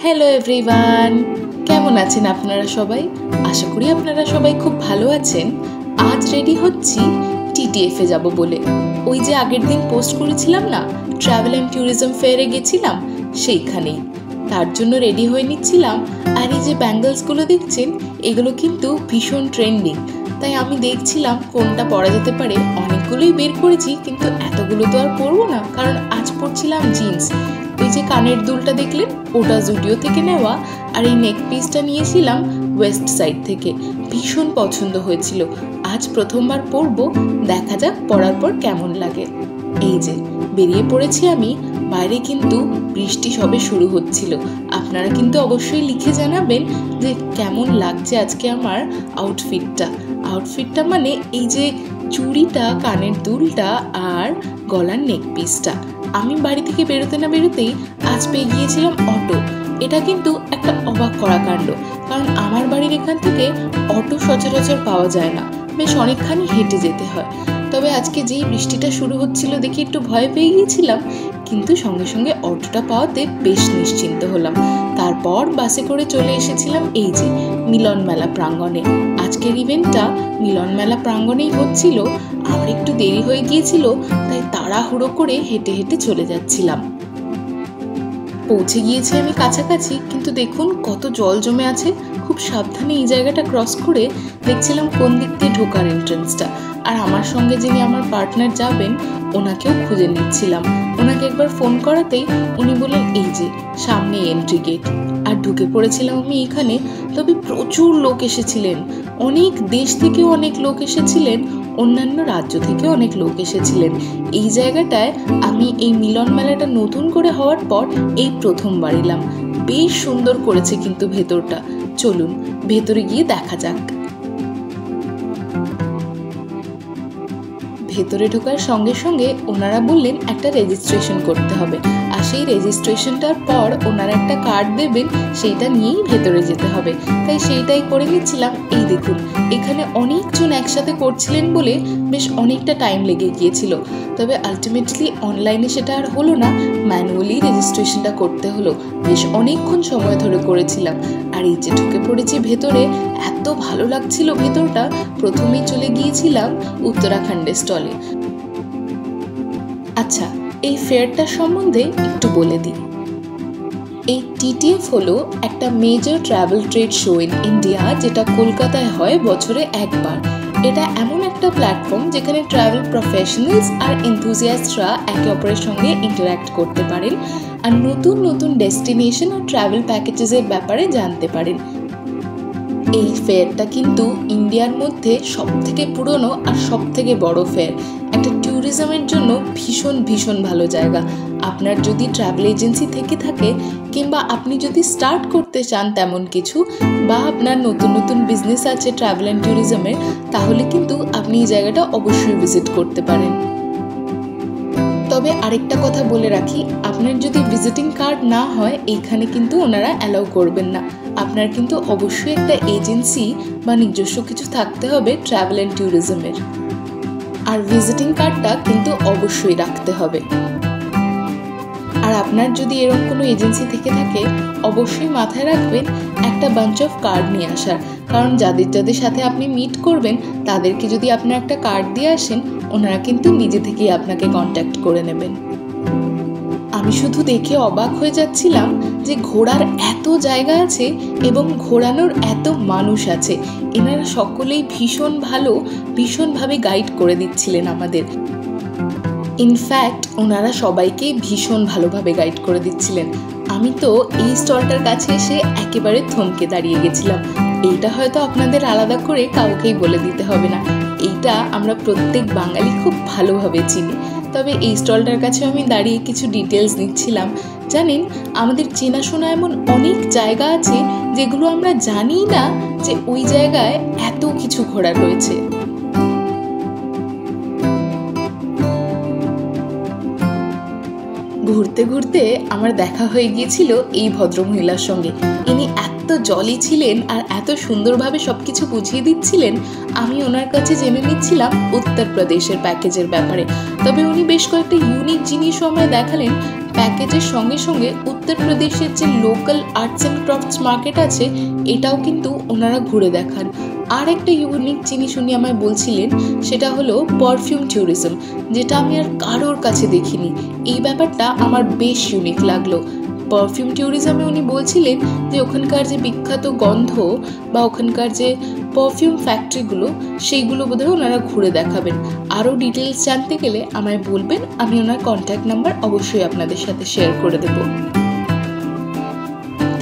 Hello everyone, কেমন আছেন আপনারা সবাই? আশা করি আপনারা সবাই খুব ভালো আছেন। আজ রেডি হচ্ছি টিটিএফে যাব বলে। ওই যে আগের দিন পোস্ট করেছিলাম না, ট্রাভেল অ্যান্ড ট্যুরিজম ফেয়ারে গেছিলাম, সেইখানেই। তার জন্য রেডি হয়ে নিচ্ছিলাম। আর এই যে ব্যাঙ্গলসগুলো দেখছেন, এগুলো কিন্তু ভীষণ ট্রেন্ডিং। তাই আমি দেখছিলাম কোনটা পরা যেতে পারে। অনেকগুলোই বের করেছি, কিন্তু এতগুলো তো আর পরবো না, কারণ আজ পরছিলাম জিন্স। ওই যে কানের দুলটা দেখলেন, ওটা জুডিও থেকে নেওয়া। আর এই নেক পিসটা নিয়েছিলাম ওয়েস্ট সাইড থেকে। ভীষণ পছন্দ হয়েছিল। আজ প্রথমবার পরবো, দেখা যাক পরার পর কেমন লাগে। এই যে বেরিয়ে পড়েছি আমি। বাইরে কিন্তু বৃষ্টি সবে শুরু হচ্ছিল। আপনারা কিন্তু অবশ্যই লিখে জানাবেন যে কেমন লাগছে আজকে আমার আউটফিটটা মানে এই যে চুড়িটা, কানের দুলটা আর গলার নেক পিসটা। আমি বাড়ি থেকে বেরোতে না বেরোতেই আজ পেয়ে গিয়েছিলাম অটো। এটা কিন্তু একটা অবাক করা কাণ্ড, কারণ আমার বাড়ির এখান থেকে অটো সচরাচর পাওয়া যায় না, বেশ অনেকখানি হেঁটে যেতে হয়। তবে আজকে যেই বৃষ্টিটা শুরু হচ্ছিল দেখে একটু ভয় পেয়ে গিয়েছিলাম, কিন্তু সঙ্গে সঙ্গে অটোটা পাওয়াতে বেশ নিশ্চিন্ত হলাম। তারপর বাসে করে চলে এসেছিলাম এই যে মিলন মেলা প্রাঙ্গণে। আজকের ইভেন্টটা মিলন মেলা প্রাঙ্গণেই হচ্ছিল। আমার একটু দেরি হয়ে গিয়েছিল, তাই তাড়াহুড়ো করে হেঁটে হেঁটে চলে যাচ্ছিলাম। পৌঁছে গিয়েছি আমি কাছাকাছি, কিন্তু দেখুন কত জল জমে আছে। খুব সাবধানে এই জায়গাটা ক্রস করে দেখছিলাম কোন দিক দিয়ে ঢোকার এন্ট্রান্সটা। আর আমার সঙ্গে যিনি আমার পার্টনার যাবেন, ওনাকেও খুঁজে নিচ্ছিলাম। ওনাকে একবার ফোন করাতেই উনি বললেন এই যে সামনে এন্ট্রি গেট। আর ঢুকে পড়েছিলাম আমি এখানে। তবে প্রচুর লোক এসেছিলেন, অনেক দেশ থেকেও অনেক লোক এসেছিলেন, অন্যান্য রাজ্য থেকে অনেক লোক এসেছিলেন। এই জায়গাটায় আমি এই মিলন মেলাটা নতুন করে হওয়ার পর এই প্রথমবার এলাম। বেশ সুন্দর করেছে কিন্তু ভেতরটা। চলুন ভেতরে গিয়ে দেখা যাক। ভেতরে ঢোকার সঙ্গে সঙ্গে ওনারা বললেন একটা রেজিস্ট্রেশন করতে হবে। আর সেই রেজিস্ট্রেশনটার পর ওনারা একটা কার্ড দেবেন, সেইটা নিয়েই ভেতরে যেতে হবে। তাই সেইটাই করে নিচ্ছিলাম। এই দেখুন, এখানে অনেকজন একসাথে করছিলেন বলে বেশ অনেকটা টাইম লেগে গিয়েছিল। তবে আলটিমেটলি অনলাইনে সেটা আর হলো না, ম্যানুয়ালি রেজিস্ট্রেশনটা করতে হলো। বেশ অনেকক্ষণ সময় ধরে করেছিলাম। আর এই যে ঢুকে পড়েছি ভেতরে, এত ভালো লাগছিল ভেতরটা। প্রথমেই চলে গিয়েছিলাম উত্তরাখণ্ডের স্টলে। আচ্ছা, এই ফেয়ারটার সম্বন্ধে একটু বলে দিই। এই টিটিএফ হলো একটা major travel trade show in India, যেটা কলকাতায় হয় বছরে একবার। এটা এমন একটা প্ল্যাটফর্ম যেখানে ট্রাভেল প্রফেশনালস আর এনথুজিয়াস্টরা একে অপরের সঙ্গে ইন্টারঅ্যাক্ট করতে পারেন আর নতুন নতুন ডেস্টিনেশন আর ট্রাভেল প্যাকেজেসের ব্যাপারে জানতে পারেন। এই ফেয়ারটা কিন্তু ইন্ডিয়ার মধ্যে সবথেকে পুরনো আর সবথেকে বড় ফেয়ার। একটা ট্যুরিজমের জন্য ভীষণ ভীষণ ভালো জায়গা। আপনার যদি ট্রাভেল এজেন্সি থেকে থাকে, কিংবা আপনি যদি স্টার্ট করতে চান তেমন কিছু, বা আপনার নতুন নতুন বিজনেস আছে ট্রাভেল অ্যান্ড ট্যুরিজমের, তাহলে কিন্তু আপনি এই জায়গাটা অবশ্যই ভিজিট করতে পারেন। তবে আরেকটা কথা বলে রাখি, আপনার যদি ভিজিটিং কার্ড না হয়, এইখানে কিন্তু ওনারা অ্যালাউ করবেন না। আপনার কিন্তু অবশ্যই একটা এজেন্সি বা নিজস্ব কিছু থাকতে হবে ট্রাভেল অ্যান্ড ট্যুরিজমের। আর ভিজিটিং কার্ডটা কিন্তু অবশ্যই রাখতে হবে। আর আপনার যদি এরকম কোনো এজেন্সি থেকে থাকে, অবশ্যই মাথায় রাখবেন একটা বাঞ্চ অফ কার্ড নিয়ে আসার। কারণ যাদের যাদের সাথে আপনি মিট করবেন, তাদেরকে যদি আপনার একটা কার্ড দিয়ে আসেন, ওনারা কিন্তু নিজে থেকেই আপনাকে কন্ট্যাক্ট করে নেবেন। আমি শুধু দেখে অবাক হয়ে যাচ্ছিলাম যে ঘোরার এত জায়গা আছে এবং ঘোরানোর এত মানুষ আছে। এনারা সকলেই ভীষণ ভালো, ভীষণভাবে গাইড করে দিচ্ছিলেন আমাদের। ইনফ্যাক্ট ওনারা সবাইকে ভীষণ ভালোভাবে গাইড করে দিচ্ছিলেন। আমি তো এই স্টলটার কাছে এসে একেবারে থমকে দাঁড়িয়ে গেছিলাম। এইটা হয়তো আপনাদের আলাদা করে কাউকেই বলে দিতে হবে না, এইটা আমরা প্রত্যেক বাঙালি খুব ভালোভাবে চিনি। তবে এই স্টলটার কাছে আমি দাঁড়িয়ে কিছু ডিটেলস নিচ্ছিলাম। জানেন, আমাদের চেনাশোনা এমন অনেক জায়গা আছে যেগুলো আমরা জানিই না যে ওই জায়গায় এত কিছু ঘোরা রয়েছে। ঘুরতে ঘুরতে আমার দেখা হয়ে গিয়েছিল এই ভদ্রমহিলার সঙ্গে। ইনি এত জলি ছিলেন আর এত সুন্দরভাবে সবকিছু বুঝিয়ে দিচ্ছিলেন। আমি ওনার কাছে জেনে নিচ্ছিলাম উত্তরপ্রদেশের প্যাকেজের ব্যাপারে। তবে উনি বেশ কয়েকটা ইউনিক জিনিসও আমায় দেখালেন, প্যাকেজের সঙ্গে সঙ্গে উত্তরপ্রদেশের যে local arts and crafts market আছে এটাও কিন্তু ওনারা ঘুরে দেখান। আর একটা ইউনিক জিনিস উনি আমায় বলছিলেন, সেটা হলো পারফিউম ট্যুরিজম, যেটা আমি আর কারোর কাছে দেখিনি। এই ব্যাপারটা আমার বেশ ইউনিক লাগলো। পারফিউম ট্যুরিজমে উনি বলছিলেন যে ওখানকার যে বিখ্যাত গন্ধ বা ওখানকার যে পারফিউম ফ্যাক্টরিগুলো সেইগুলো বোধহয় ওনারা ঘুরে দেখাবেন। আরও ডিটেলস জানতে গেলে আমায় বলবেন, আমি ওনার কন্ট্যাক্ট নাম্বার অবশ্যই আপনাদের সাথে শেয়ার করে দেব।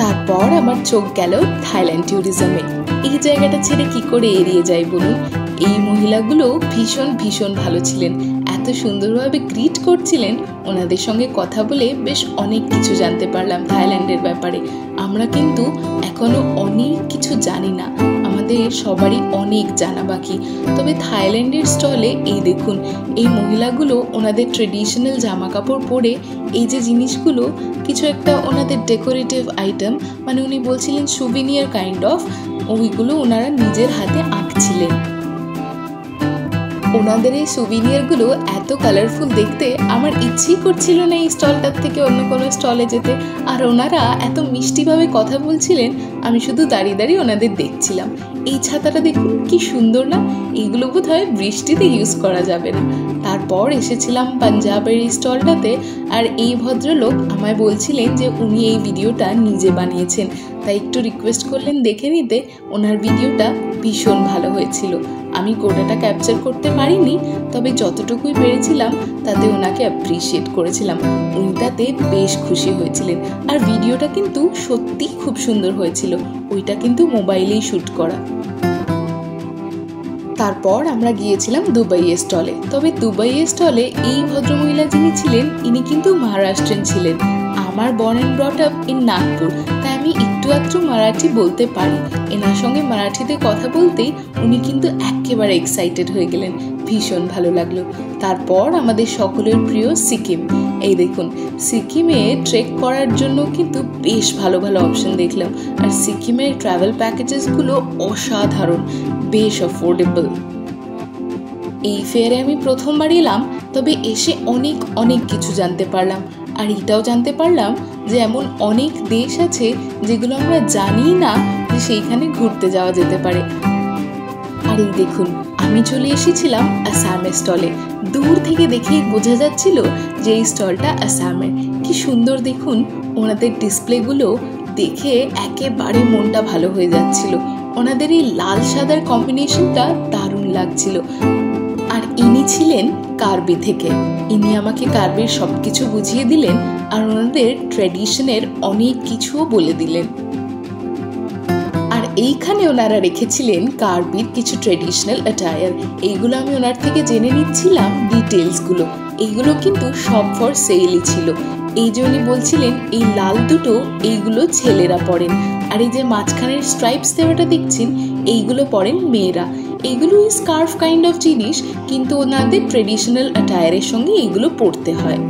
তারপর আমার চোখ গেল থাইল্যান্ড ট্যুরিজমে। এই জায়গাটা ছেড়ে কি করে এড়িয়ে যাই বলুন। এই মহিলাগুলো ভীষণ ভীষণ ভালো ছিলেন, এত সুন্দরভাবে গ্রিট করছিলেন। ওনাদের সঙ্গে কথা বলে বেশ অনেক কিছু জানতে পারলাম থাইল্যান্ডের ব্যাপারে। আমরা কিন্তু এখনো অনেক কিছু জানি না, আমাদের সবারই অনেক জানা বাকি। তবে থাইল্যান্ডের স্টলে এই দেখুন, এই মহিলাগুলো ওনাদের ট্রেডিশনাল জামা কাপড় পরে এই যে জিনিসগুলো, কিছু একটা ওনাদের ডেকোরেটিভ আইটেম, মানে উনি বলছিলেন সুভিনিয়ার কাইন্ড অফ, ওইগুলো ওনারা নিজের হাতে আঁকছিলেন। ওনাদের এই সুভিনিয়ারগুলো এত কালারফুল দেখতে, আমার ইচ্ছেই করছিল না এই স্টলটার থেকে অন্য কোনো স্টলে যেতে। আর ওনারা এত মিষ্টিভাবে কথা বলছিলেন, আমি শুধু দাঁড়িয়ে দাঁড়িয়ে ওনাদের দেখছিলাম। এই ছাতাটা দেখুন কি সুন্দর না, এইগুলো বোধহয় বৃষ্টিতে ইউজ করা যাবে না। তারপর এসেছিলাম পাঞ্জাবের এই স্টলটাতে, আর এই ভদ্রলোক আমায় বলছিলেন যে উনি এই ভিডিওটা নিজে বানিয়েছেন, তাই একটু রিকোয়েস্ট করলেন দেখে নিতে। ওনার ভিডিওটা ভীষণ ভালো হয়েছিল। আমি গোটাটা ক্যাপচার করতে পারিনি, তবে যতটুকুই পেরেছিলাম তাতে ওনাকে অ্যাপ্রিসিয়েট করেছিলাম। উনি তাতে বেশ খুশি হয়েছিলেন। আর ভিডিওটা কিন্তু সত্যি খুব সুন্দর হয়েছিল, ওইটা কিন্তু মোবাইলেই শ্যুট করা। তারপর আমরা গিয়েছিলাম দুবাইয়ের স্টলে। তবে দুবাইয়ের স্টলে এই ভদ্রমহিলা যিনি ছিলেন, ইনি কিন্তু মহারাষ্ট্রিয়ান ছিলেন। আমার born and brought up in Nagpur, তাই আমি একটু আধটু মারাঠি বলতে পারি। এনার সঙ্গে মারাঠিতে কথা বলতেই উনি কিন্তু একেবারে এক্সাইটেড হয়ে গেলেন, ভীষণ ভালো লাগলো। তারপর আমাদের সকলের প্রিয় সিকিম। এই দেখুন, সিকিমে ট্রেক করার জন্য কিন্তু বেশ ভালো ভালো অপশন দেখলাম। আর সিকিমের ট্রাভেল প্যাকেজেসগুলো অসাধারণ, বেশ অ্যাফোর্ডেবল। এই ফেয়ারে আমি প্রথমবার এলাম, তবে এসে অনেক অনেক কিছু জানতে পারলাম। আর এটাও জানতে পারলাম যে এমন অনেক দেশ আছে যেগুলো আমরা জানি না যে সেইখানে ঘুরতে যাওয়া যেতে পারে। আর এই দেখুন, আমি চলে এসেছিলাম আসামের স্টলে। দূর থেকে দেখেই বোঝা যাচ্ছিল যে এই স্টলটা আসামের। কি সুন্দর দেখুন, ওনাদের ডিসপ্লেগুলো দেখে একেবারে মনটা ভালো হয়ে যাচ্ছিল। ওনাদের এই লাল সাদার কম্বিনেশনটা দারুণ লাগছিল। আর ইনি ছিলেন কার্বি থেকে। ইনি আমাকে কার্বির সব কিছু বুঝিয়ে দিলেন, আর ওনাদের ট্র্যাডিশনের অনেক কিছুও বলে দিলেন। আর এইখানে ওনারা রেখেছিলেন কার্বির কিছু ট্র্যাডিশনাল অ্যাটায়ার। এইগুলো আমি ওনার থেকে জেনে নিচ্ছিলাম ডিটেলসগুলো। এইগুলো কিন্তু সব ফর সেলই ছিল। এই যে উনি বলছিলেন এই লাল দুটো, এইগুলো ছেলেরা পরেন। আর এই যে মাঝখানের স্ট্রাইপস দেওয়াটা দেখছেন, এইগুলো পরেন মেয়েরা। এইগুলো স্কার্ফ কাইন্ড অফ জিনিস, কিন্তু ওনাদের ট্রেডিশনাল অ্যাটায়ারের সঙ্গে এইগুলো পরতে হয়।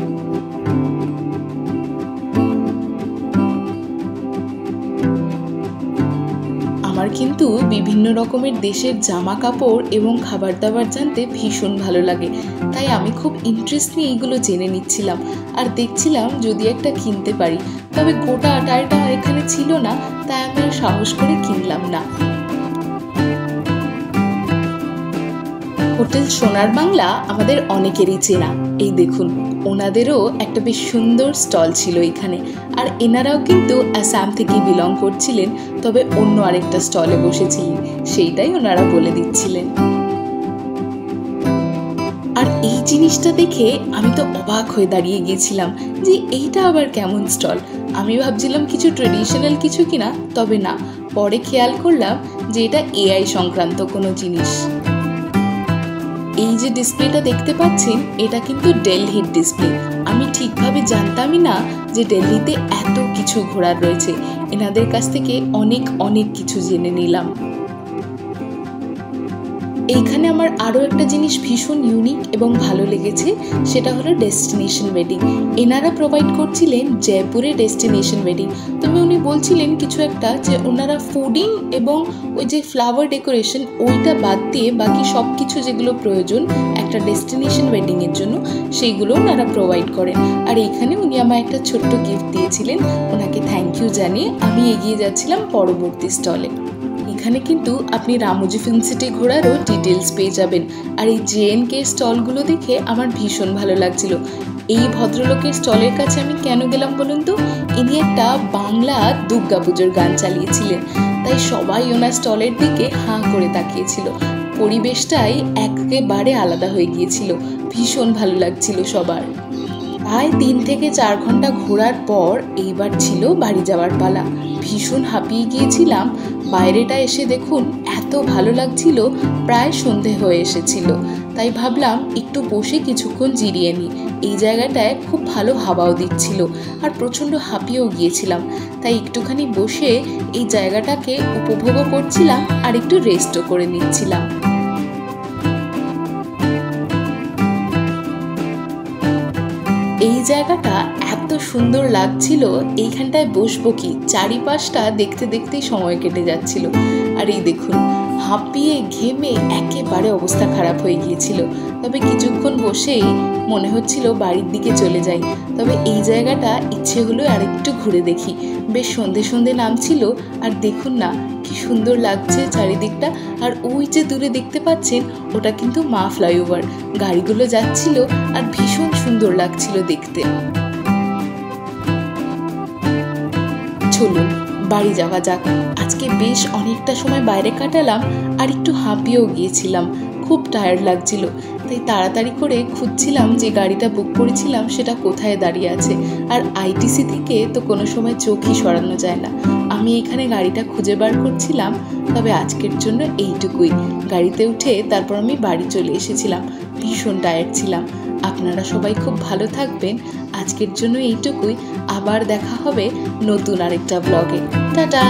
আমার কিন্তু বিভিন্ন রকমের দেশের জামা কাপড় এবং খাবার দাবার জানতে ভীষণ ভালো লাগে, তাই আমি খুব ইন্টারেস্ট নিয়ে এইগুলো জেনে নিচ্ছিলাম আর দেখছিলাম যদি একটা কিনতে পারি। তবে গোটা আটারটা আমার এখানে ছিল না, তাই আমি আর সাহস করে কিনলাম না। হোটেল সোনার বাংলা আমাদের অনেকেরই চেনা। এই দেখুন, ওনাদেরও একটা বেশ সুন্দর স্টল ছিল এখানে। আর এনারাও কিন্তু আসাম থেকে বিলং করছিলেন, তবে অন্য আরেকটা স্টলে বসেছিলেন, সেইটাই ওনারা বলে দিচ্ছিলেন। আর এই জিনিসটা দেখে আমি তো অবাক হয়ে দাঁড়িয়ে গিয়েছিলাম যে এইটা আবার কেমন স্টল। আমি ভাবছিলাম কিছু ট্রেডিশনাল কিছু কিনা, তবে না, পরে খেয়াল করলাম যে এটা এআই সংক্রান্ত কোনো জিনিস। এই যে ডিসপ্লেটা দেখতে পাচ্ছেন, এটা কিন্তু দিল্লির ডিসপ্লে। আমি ঠিকভাবে জানতামই না যে দিল্লিতে এত কিছু ঘোরার রয়েছে। এনাদের কাছ থেকে অনেক অনেক কিছু জেনে নিলাম। এইখানে আমার আরও একটা জিনিস ভীষণ ইউনিক এবং ভালো লেগেছে, সেটা হলো ডেস্টিনেশন ওয়েডিং। এনারা প্রোভাইড করছিলেন জয়পুরে ডেস্টিনেশন ওয়েডিং। তবে উনি বলছিলেন কিছু একটা যে ওনারা ফুডিং এবং ওই যে ফ্লাওয়ার ডেকোরেশন ওইটা বাদ দিয়ে বাকি সব কিছু যেগুলো প্রয়োজন একটা ডেস্টিনেশন ওয়েডিংয়ের জন্য সেইগুলো ওনারা প্রোভাইড করেন। আর এইখানে উনি আমায় একটা ছোট্ট গিফট দিয়েছিলেন, ওনাকে থ্যাংক ইউ জানিয়ে আমি এগিয়ে যাচ্ছিলাম পরবর্তী স্টলে। এখানে কিন্তু আপনি রামোজি ফিল্ম সিটি ঘোরারও ডিটেলস পেয়ে যাবেন। আর এই JNK স্টলগুলো দেখে আমার ভীষণ ভালো লাগছিল। এই ভদ্রলোকের স্টলের কাছে আমি কেন গেলাম বলুন তো, ইনি একটা বাংলা দুর্গাপুজোর গান চালিয়েছিলেন, তাই সবাই ওনার স্টলের দিকে হাঁ করে তাকিয়েছিল। পরিবেশটাই একেবারে আলাদা হয়ে গিয়েছিল, ভীষণ ভালো লাগছিল সবার। প্রায় 3 থেকে 4 ঘন্টা ঘোরার পর এইবার ছিল বাড়ি যাওয়ার পালা। ভীষণ হাঁপিয়ে গিয়েছিলাম। বাইরেটা এসে দেখুন এত ভালো লাগছিল, প্রায় সন্ধে হয়ে এসেছিল। তাই ভাবলাম একটু বসে কিছুক্ষণ জিরিয়ে নিই। এই জায়গাটায় খুব ভালো হাওয়াও দিচ্ছিল আর প্রচণ্ড হাঁপিয়েও গিয়েছিলাম, তাই একটুখানি বসে এই জায়গাটাকে উপভোগও করছিলাম আর একটু রেস্টও করে নিচ্ছিলাম। এই জায়গাটা এত সুন্দর লাগছিল, এইখানটায় বসবো কি, চারিপাশটা দেখতে দেখতেই সময় কেটে যাচ্ছিল। আর এই দেখুন হাঁপিয়ে ঘেমে একেবারে অবস্থা খারাপ হয়ে গিয়েছিল। তবে কিছুক্ষণ বসেই মনে হচ্ছিল বাড়ির দিকে চলে যাই। তবে এই জায়গাটা ইচ্ছে হলো আর একটু ঘুরে দেখি। বেশ সন্ধে সন্ধে নামছিল আর দেখুন না কি সুন্দর লাগছে চারিদিকটা। আর ওই যে দূরে দেখতে পাচ্ছেন ওটা কিন্তু মা ফ্লাইওভার, গাড়িগুলো যাচ্ছিল আর ভীষণ সুন্দর লাগছিল দেখতে। চলুন বাড়ি যাওয়া যাক। আজকে বেশ অনেকটা সময় বাইরে কাটালাম আর একটু হাঁপিয়েও গিয়েছিলাম, খুব টায়ার্ড লাগছিল। তাই তাড়াতাড়ি করে খুঁজছিলাম যে গাড়িটা বুক করেছিলাম সেটা কোথায় দাঁড়িয়ে আছে। আর ITC থেকে তো কোনো সময় চোখই সরানো যায় না। আমি এখানে গাড়িটা খুঁজে বার করছিলাম। তবে আজকের জন্য এইটুকুই। গাড়িতে উঠে তারপর আমি বাড়ি চলে এসেছিলাম, ভীষণ টায়ার্ড ছিলাম। আপনারা সবাই খুব ভালো থাকবেন। আজকের জন্য এইটুকুই। আবার দেখা হবে নতুন আরেকটা ব্লগে। টাটা।